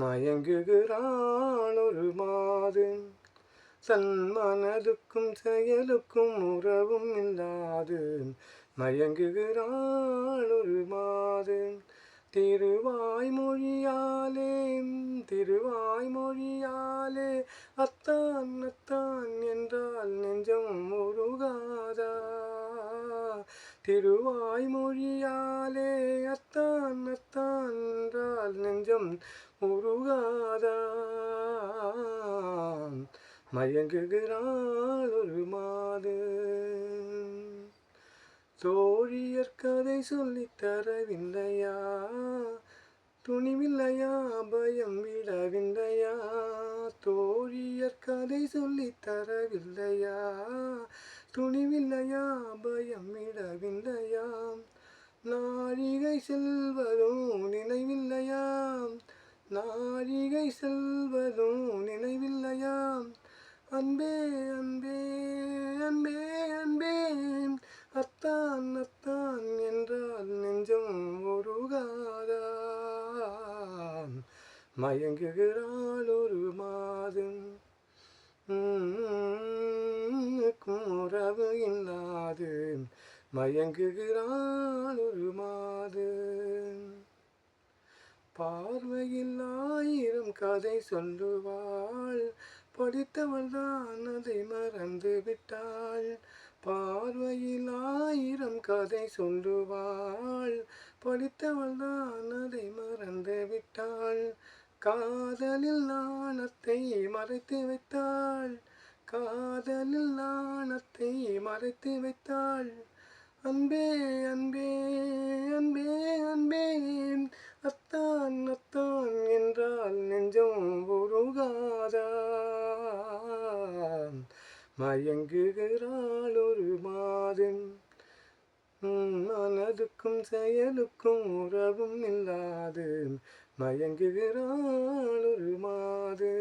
மயங்குகிறாள் ஒரு மாது தன் மனதுக்கும் செயலுக்கும் உறவும் இல்லாது மயங்குகிறாள் ஒரு மாது திருவாய்மொழியாலே திருவாய்மொழியாலே அத்தான் அத்தான் என்றால் நெஞ்சம் உருகாதா திருவாய்மொழியாலே அத்தான் அத்தான் என்றால் நெஞ்சம் உருகாதா மயங்குகிறாள் ஒரு மாது தோழியர் கதை சொல்லித் தரவில்லையா துணிவில்லையா பயம் விடவில்லையா தோழியர் கதை சொல்லித் தரவில்லையா துணிவில்லையா பயம் விடவில்லையா நாழிகை செல்வதும் நினைவில்லையா நாழிகை செல்வதும் நினைவில்லையா அன்பே அன்பே அன்பே அன்பே அத்தான் அத்தான் என்றால் நெஞ்சம் உருகாதா மயங்குகிறாள் ஒரு மாதம் உறவு இல்லாது மயங்குகிறாள் ஒரு மாது பார்வையில் 1000 கதை சொல்லுவாள் படித்தவள் தான் அதை மறந்து விட்டாள் பார்வையில் 1000 கதை சொல்லுவாள் படித்தவள் தான் அதை மறந்து விட்டாள் காதலில் நாணத்தை மறைத்து வைத்தாள் காதலில் நாணத்தை மறைத்து வைத்தாள் அன்பே அன்பே அன்பே அன்பே அத்தான் அத்தான் என்றால் நெஞ்சம் உருகாதா மயங்குகிறாள் ஒரு மாதம் மனதுக்கும் செயலுக்கும் உறவும் இல்லாது மயங்குகிறாள் ஒரு மாது